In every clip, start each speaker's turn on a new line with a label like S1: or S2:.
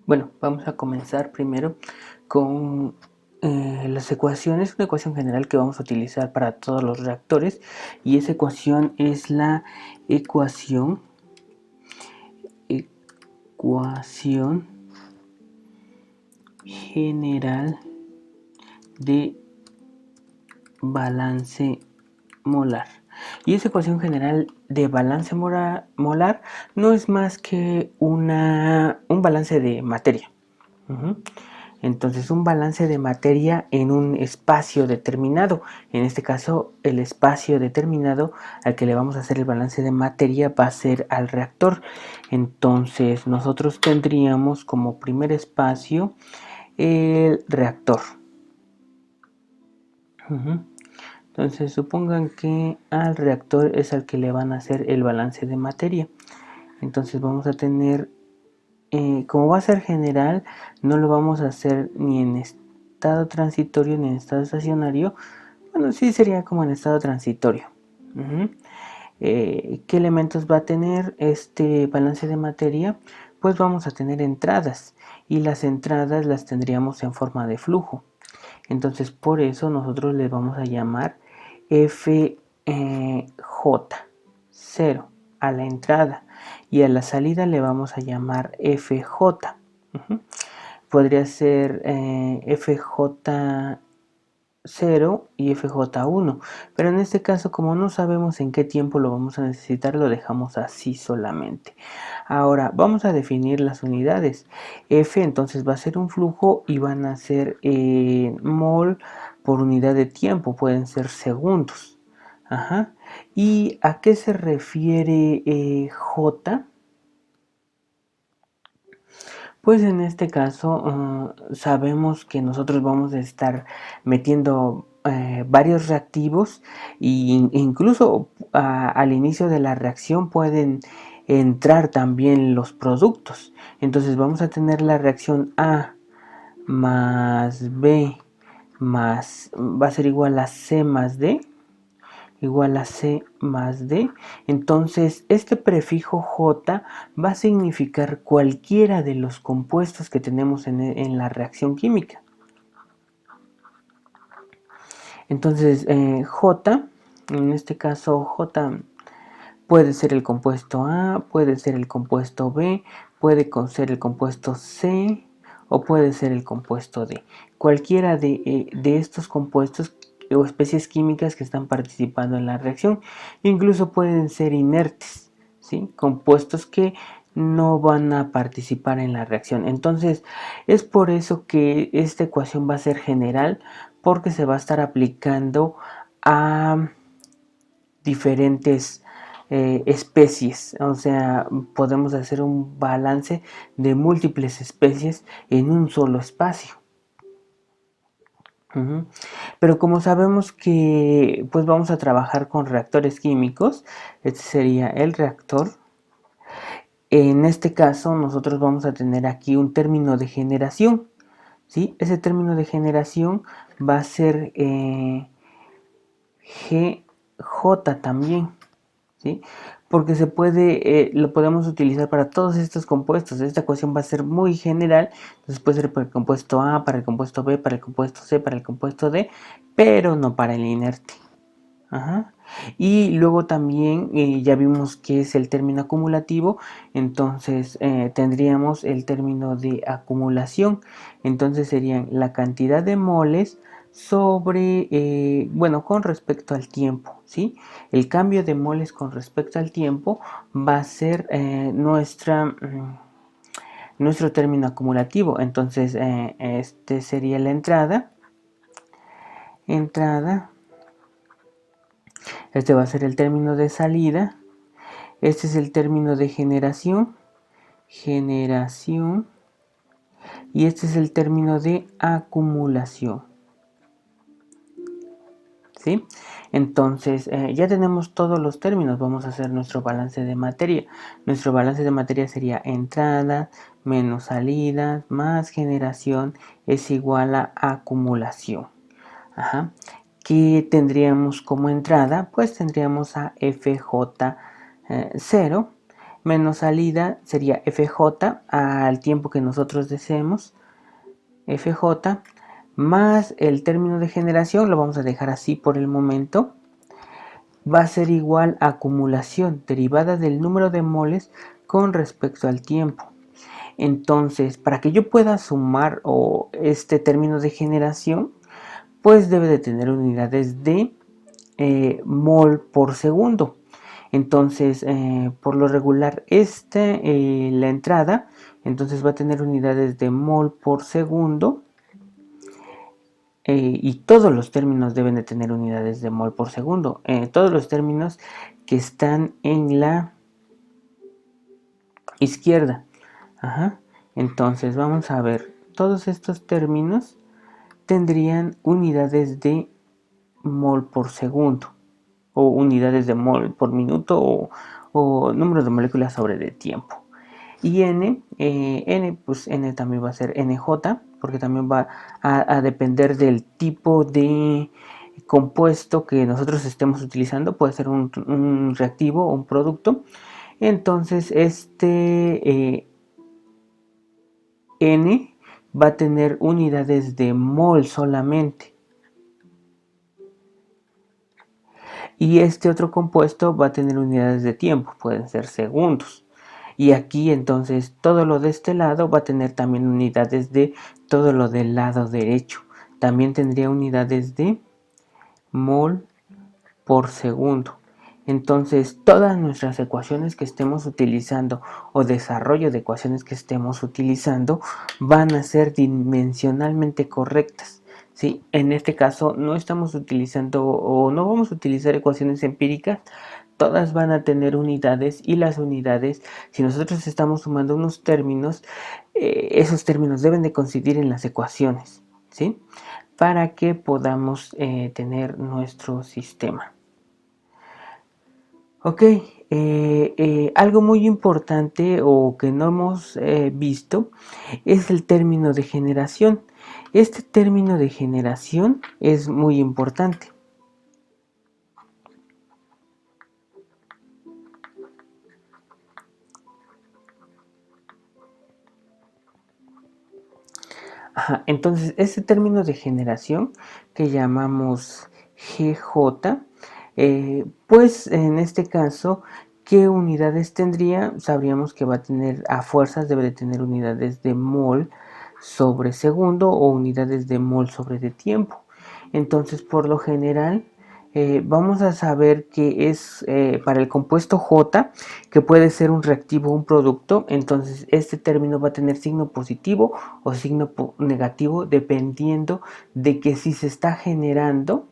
S1: Bueno, vamos a comenzar primero con las ecuaciones, una ecuación general que vamos a utilizar para todos los reactores, y esa ecuación es la ecuación, ecuación general de balance molar. Y esa ecuación general de balance molar no es más que un balance de materia. Entonces, un balance de materia en un espacio determinado. En este caso, el espacio determinado al que le vamos a hacer el balance de materia va a ser al reactor. Entonces, nosotros tendríamos como primer espacio el reactor. Entonces, supongan que al reactor es al que le van a hacer el balance de materia. Entonces, vamos a tener, como va a ser general, no lo vamos a hacer ni en estado transitorio ni en estado estacionario. Bueno, sí sería como en estado transitorio. ¿Qué elementos va a tener este balance de materia? Pues vamos a tener entradas, y las entradas las tendríamos en forma de flujo. Entonces, por eso nosotros le vamos a llamar FJ0 a la entrada, y a la salida le vamos a llamar FJ. Podría ser FJ0 y FJ1, pero en este caso, como no sabemos en qué tiempo lo vamos a necesitar, lo dejamos así solamente. Ahora vamos a definir las unidades. F entonces va a ser un flujo y van a ser mol por unidad de tiempo, pueden ser segundos. ¿Y a qué se refiere J? Pues en este caso sabemos que nosotros vamos a estar metiendo varios reactivos, e incluso al inicio de la reacción pueden entrar también los productos. Entonces vamos a tener la reacción A más B más va a ser igual a C más D, igual a C más D. Entonces este prefijo J va a significar cualquiera de los compuestos que tenemos en la reacción química. Entonces J, en este caso J puede ser el compuesto A, puede ser el compuesto B, puede ser el compuesto C o puede ser el compuesto D. Cualquiera de estos compuestos o especies químicas que están participando en la reacción. Incluso pueden ser inertes, ¿sí? Compuestos que no van a participar en la reacción. Entonces es por eso que esta ecuación va a ser general, porque se va a estar aplicando a diferentes especies. O sea, podemos hacer un balance de múltiples especies en un solo espacio. Pero como sabemos que pues vamos a trabajar con reactores químicos, este sería el reactor. En este caso nosotros vamos a tener aquí un término de generación, ¿sí? Ese término de generación va a ser GJ también, ¿sí? Porque se puede, lo podemos utilizar para todos estos compuestos. Esta ecuación va a ser muy general, entonces puede ser para el compuesto A, para el compuesto B, para el compuesto C, para el compuesto D, pero no para el inerte. Y luego también ya vimos que es el término acumulativo, entonces tendríamos el término de acumulación. Entonces serían la cantidad de moles sobre, bueno, con respecto al tiempo, ¿sí? El cambio de moles con respecto al tiempo va a ser nuestro término acumulativo. Entonces este sería la entrada. Este va a ser el término de salida. Este es el término de generación. Y este es el término de acumulación. ¿Sí? Entonces ya tenemos todos los términos. Vamos a hacer nuestro balance de materia. Nuestro balance de materia sería entrada menos salida más generación es igual a acumulación. ¿Qué tendríamos como entrada? Pues tendríamos a FJ0. menos salida sería FJ al tiempo que nosotros deseemos, FJ, más el término de generación, lo vamos a dejar así por el momento, va a ser igual a acumulación derivada del número de moles con respecto al tiempo. Entonces, para que yo pueda sumar este término de generación, pues debe de tener unidades de mol por segundo. Entonces, por lo regular, la entrada, entonces va a tener unidades de mol por segundo. Y todos los términos deben de tener unidades de mol por segundo. Todos los términos que están en la izquierda. Ajá. Entonces vamos a ver, todos estos términos tendrían unidades de mol por segundo, o unidades de mol por minuto, o número de moléculas sobre de tiempo. Y pues N también va a ser NJ, porque también va a depender del tipo de compuesto que nosotros estemos utilizando. Puede ser un reactivo o un producto. Entonces N va a tener unidades de mol solamente. Y este otro compuesto va a tener unidades de tiempo, pueden ser segundos. Y aquí entonces todo lo de este lado va a tener también unidades de todo lo del lado derecho. También tendría unidades de mol por segundo. Entonces todas nuestras ecuaciones que estemos utilizando o desarrollo de ecuaciones que estemos utilizando van a ser dimensionalmente correctas. ¿Sí? En este caso no estamos utilizando o no vamos a utilizar ecuaciones empíricas. Todas van a tener unidades, y las unidades, si nosotros estamos sumando unos términos, esos términos deben de coincidir en las ecuaciones, ¿sí? Para que podamos tener nuestro sistema. Ok, algo muy importante o que no hemos visto es el término de generación. Este término de generación es muy importante. Ajá, entonces, este término de generación que llamamos GJ, pues en este caso, ¿qué unidades tendría? Sabríamos que va a tener, a fuerzas debe de tener unidades de mol sobre segundo o unidades de mol sobre de tiempo. Entonces, por lo general, vamos a saber que es para el compuesto J, que puede ser un reactivo o un producto. Entonces este término va a tener signo positivo o signo negativo dependiendo de que si se está generando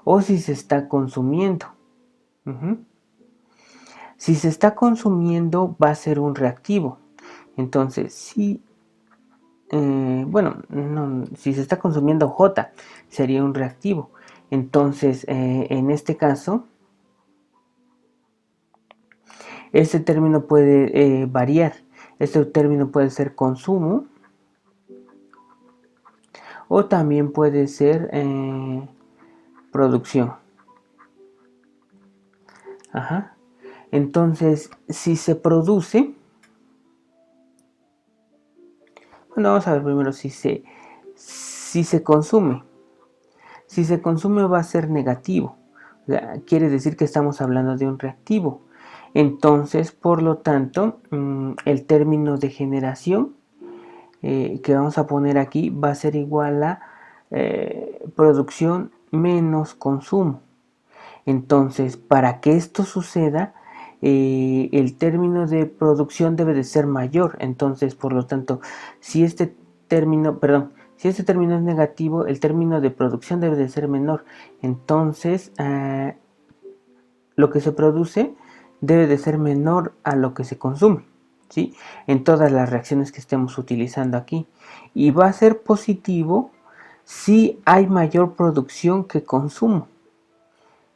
S1: o si se está consumiendo. Si se está consumiendo va a ser un reactivo. Entonces si se está consumiendo J sería un reactivo. Entonces en este caso este término puede variar. Este término puede ser consumo o también puede ser producción. Ajá. Entonces, si se produce, bueno, vamos a ver primero si se consume. Si se consume va a ser negativo. O sea, quiere decir que estamos hablando de un reactivo. Entonces, por lo tanto, el término de generación que vamos a poner aquí va a ser igual a producción menos consumo. Entonces, para que esto suceda, el término de producción debe de ser mayor. Entonces, por lo tanto, si este término es negativo, el término de producción debe de ser menor. Entonces, lo que se produce debe de ser menor a lo que se consume, ¿sí? En todas las reacciones que estemos utilizando aquí. Y va a ser positivo si hay mayor producción que consumo.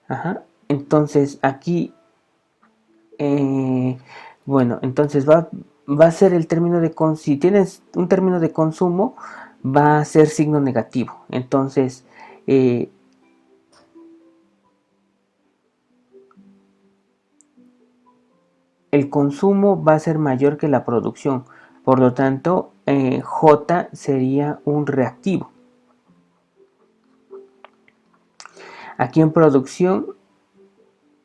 S1: Ajá. Entonces aquí, entonces va a ser el término de si tienes un término de consumo, va a ser signo negativo. Entonces, el consumo va a ser mayor que la producción. Por lo tanto, J sería un reactivo. Aquí en producción,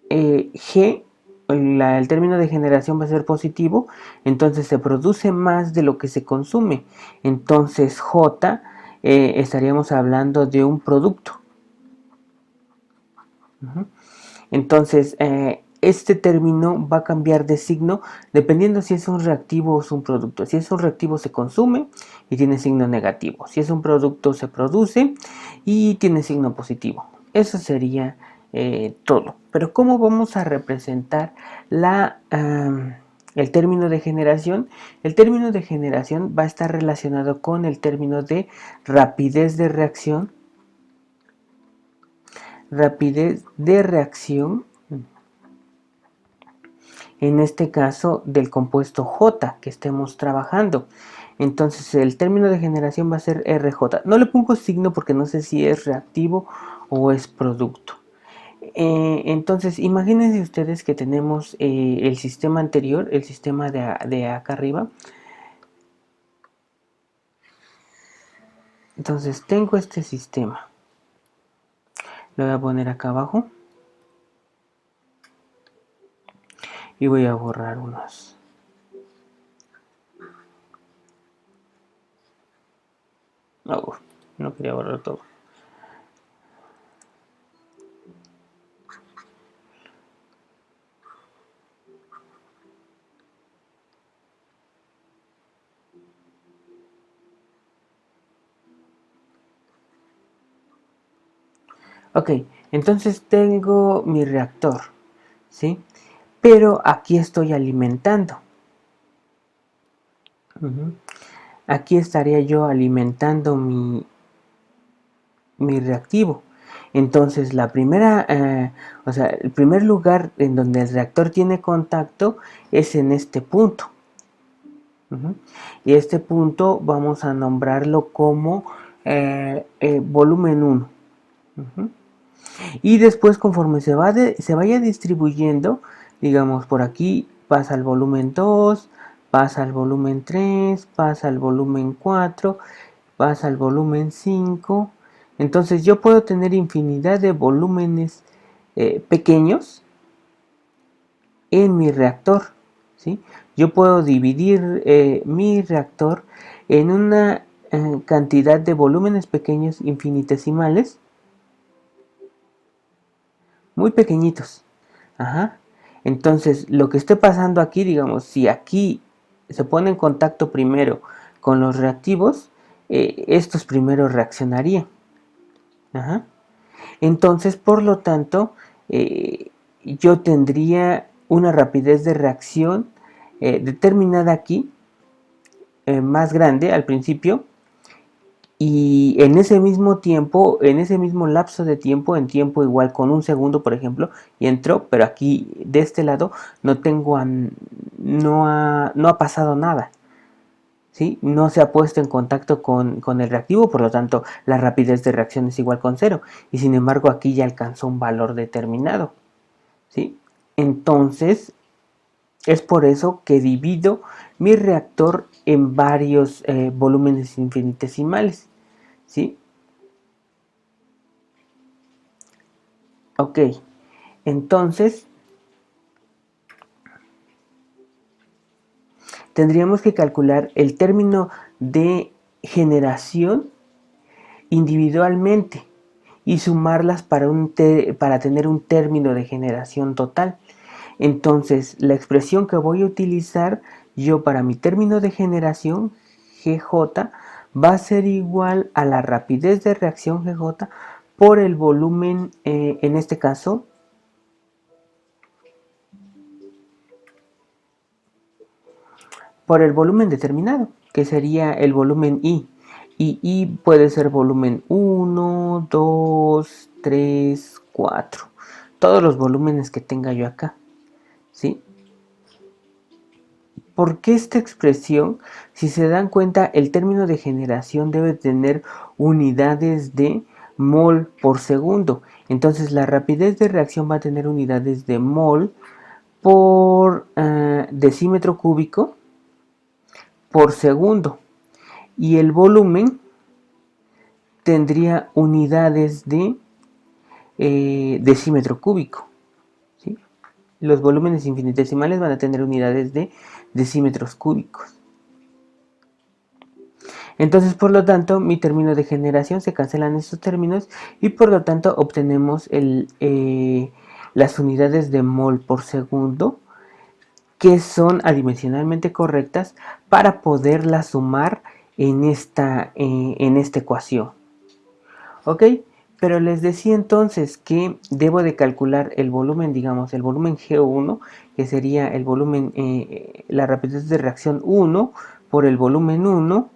S1: G, el término de generación va a ser positivo, entonces se produce más de lo que se consume. Entonces J estaríamos hablando de un producto. Entonces, este término va a cambiar de signo dependiendo si es un reactivo o es un producto. Si es un reactivo se consume y tiene signo negativo. Si es un producto se produce y tiene signo positivo. Eso sería todo. Pero ¿cómo vamos a representar el término de generación? El término de generación va a estar relacionado con el término de rapidez de reacción. Rapidez de reacción, en este caso del compuesto J que estemos trabajando. Entonces el término de generación va a ser RJ. No le pongo signo porque no sé si es reactivo o es producto. Entonces imagínense ustedes que tenemos el sistema anterior, el sistema de acá arriba. Entonces tengo este sistema. Lo voy a poner acá abajo. Y voy a borrar unos. No quería borrar todo. Ok, entonces tengo mi reactor, ¿sí? Pero aquí estoy alimentando. Aquí estaría yo alimentando mi reactivo. Entonces la primera, el primer lugar en donde el reactor tiene contacto es en este punto. Y este punto vamos a nombrarlo como volumen 1. Y después conforme se vaya distribuyendo, digamos por aquí pasa al volumen 2, pasa al volumen 3, pasa al volumen 4, pasa al volumen 5. Entonces yo puedo tener infinidad de volúmenes pequeños en mi reactor, ¿sí? Yo puedo dividir mi reactor en una cantidad de volúmenes pequeños infinitesimales, muy pequeñitos. Ajá. Entonces, lo que esté pasando aquí, digamos, si aquí se pone en contacto primero con los reactivos, estos primero reaccionarían. Ajá. Entonces, por lo tanto, yo tendría una rapidez de reacción determinada aquí, más grande al principio, y en ese mismo tiempo, en ese mismo lapso de tiempo, en tiempo igual con un segundo, por ejemplo, y entró, pero aquí de este lado no tengo, no ha pasado nada. ¿Sí? No se ha puesto en contacto con el reactivo, por lo tanto la rapidez de reacción es igual con 0, y sin embargo aquí ya alcanzó un valor determinado, ¿sí? Entonces es por eso que divido mi reactor en varios volúmenes infinitesimales, ¿sí? Ok, entonces tendríamos que calcular el término de generación individualmente y sumarlas para tener un término de generación total. Entonces, la expresión que voy a utilizar yo para mi término de generación, GJ, va a ser igual a la rapidez de reacción GJ por el volumen, en este caso, por el volumen determinado, que sería el volumen I. Y I puede ser volumen 1, 2, 3, 4. Todos los volúmenes que tenga yo acá, ¿sí? ¿Por qué esta expresión? Si se dan cuenta, el término de generación debe tener unidades de mol por segundo. Entonces la rapidez de reacción va a tener unidades de mol por decímetro cúbico por segundo. Y el volumen tendría unidades de decímetro cúbico. ¿Sí? Los volúmenes infinitesimales van a tener unidades de decímetros cúbicos. Entonces, por lo tanto, mi término de generación se cancelan estos términos y por lo tanto obtenemos las unidades de mol por segundo, que son adimensionalmente correctas para poderlas sumar en esta ecuación. ¿Ok? Pero les decía entonces que debo de calcular el volumen, digamos, el volumen G1, que sería el volumen, la rapidez de reacción 1 por el volumen 1,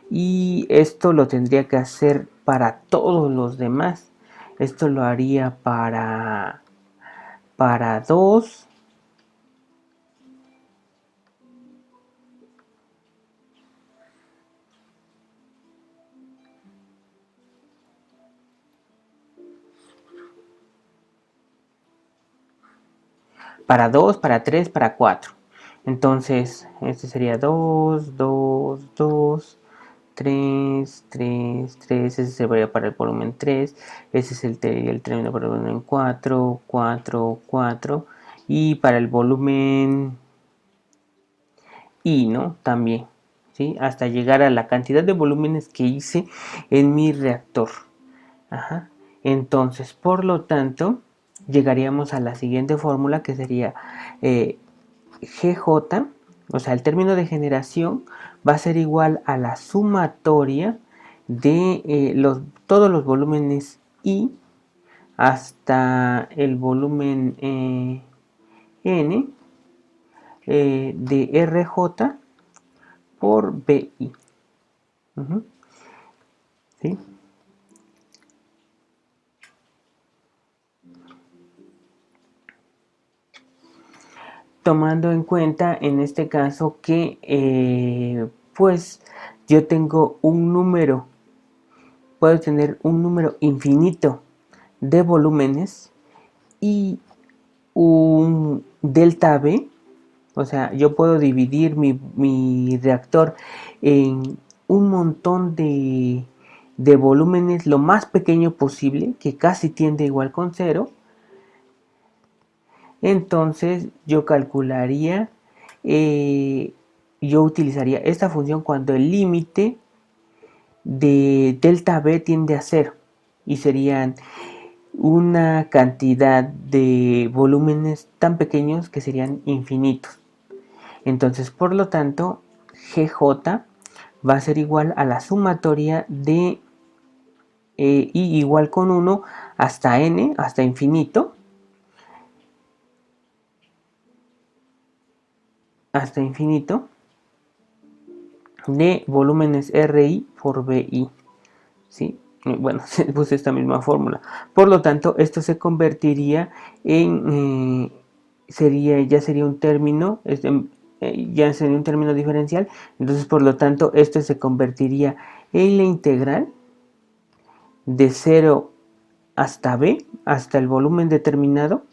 S1: y esto lo tendría que hacer para todos los demás. Esto lo haría para 2, para 3, para 4. Entonces, este sería 2, 2, 2, 3, 3, 3, ese sería para el volumen 3, ese es el término para el volumen 4, 4, 4, y para el volumen I, ¿no? También, ¿sí? Hasta llegar a la cantidad de volúmenes que hice en mi reactor. Ajá. Entonces, por lo tanto, llegaríamos a la siguiente fórmula, que sería GJ, o sea, el término de generación va a ser igual a la sumatoria de todos los volúmenes I hasta el volumen N de RJ por BI. ¿Sí? Tomando en cuenta en este caso que pues yo tengo un número, puedo tener un número infinito de volúmenes y un delta B, o sea, yo puedo dividir mi reactor en un montón de volúmenes lo más pequeño posible, que casi tiende igual con cero. Entonces yo calcularía, yo utilizaría esta función cuando el límite de delta B tiende a cero, y serían una cantidad de volúmenes tan pequeños que serían infinitos. Entonces, por lo tanto, GJ va a ser igual a la sumatoria de I igual con 1 hasta N, hasta infinito, de volúmenes RI por BI. ¿Sí? Bueno, se puse esta misma fórmula. Por lo tanto, esto se convertiría en, ya sería un término, ya sería un término diferencial. Entonces, por lo tanto, esto se convertiría en la integral de 0 hasta B, hasta el volumen determinado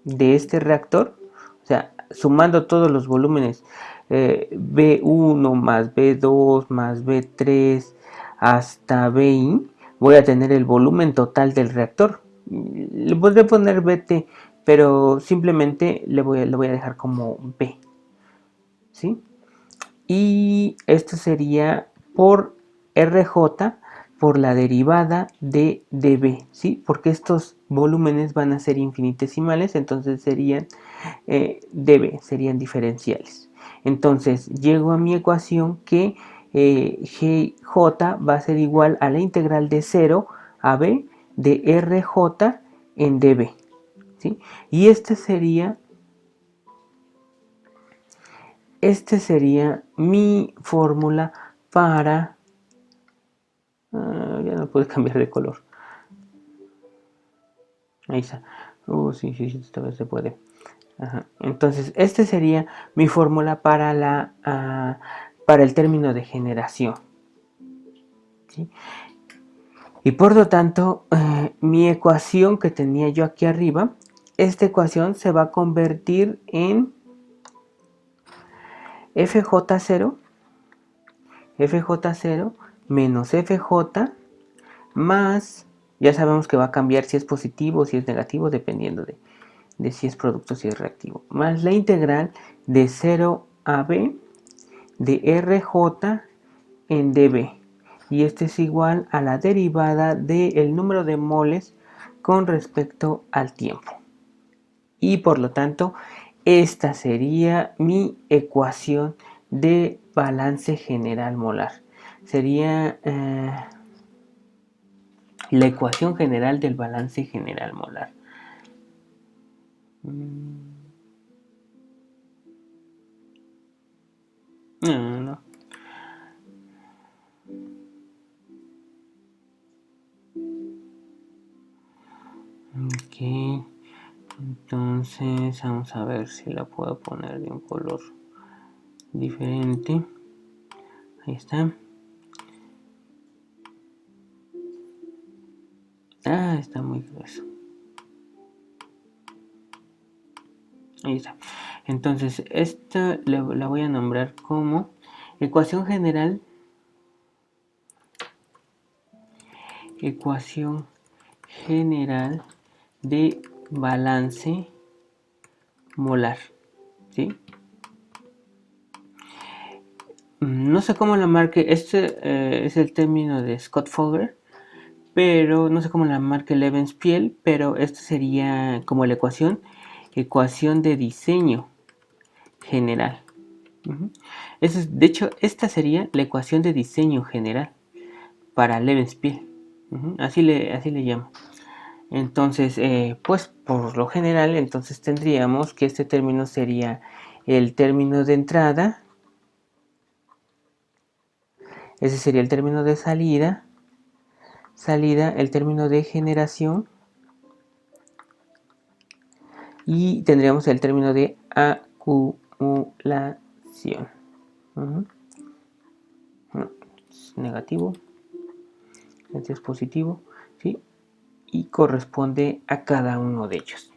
S1: de este reactor. O sea, sumando todos los volúmenes, B1 más B2 más B3 hasta BI, voy a tener el volumen total del reactor. Le podré poner BT, pero simplemente le voy a dejar como B, ¿sí? Y esto sería por RJ por la derivada de dB, ¿sí? Porque estos volúmenes van a ser infinitesimales, entonces serían dB, serían diferenciales. Entonces llego a mi ecuación que GJ va a ser igual a la integral de 0 a B de RJ en dB, ¿sí? Y este sería mi fórmula para... ya no puedo cambiar de color. Ahí está. Sí, esta vez se puede. Ajá. Entonces, este sería mi fórmula para para el término de generación. ¿Sí? Y por lo tanto, mi ecuación que tenía yo aquí arriba esta ecuación se va a convertir en FJ0 menos FJ más, ya sabemos que va a cambiar si es positivo o si es negativo, dependiendo de si es producto o si es reactivo, más la integral de 0 a b de RJ en dB. Y esto es igual a la derivada del número de moles con respecto al tiempo. Y por lo tanto, esta sería mi ecuación de balance general molar. Sería la ecuación general del balance general molar. No. Ok. Entonces vamos a ver si la puedo poner de un color diferente. Ahí está. Ah, está muy grueso. Ahí está. Entonces esta la voy a nombrar como ecuación general de balance molar, ¿sí? No sé cómo la marque, este es el término de Scott-Fogler, pero no sé cómo la marque Levenspiel, pero esto sería como la ecuación de diseño general. De hecho, esta sería la ecuación de diseño general para Levenspiel. Así le llamo. Entonces, pues por lo general, entonces tendríamos que este término sería el término de entrada, ese sería el término de salida, el término de generación y tendríamos el término de acumulación. No, es negativo, este es positivo, ¿sí? Y corresponde a cada uno de ellos.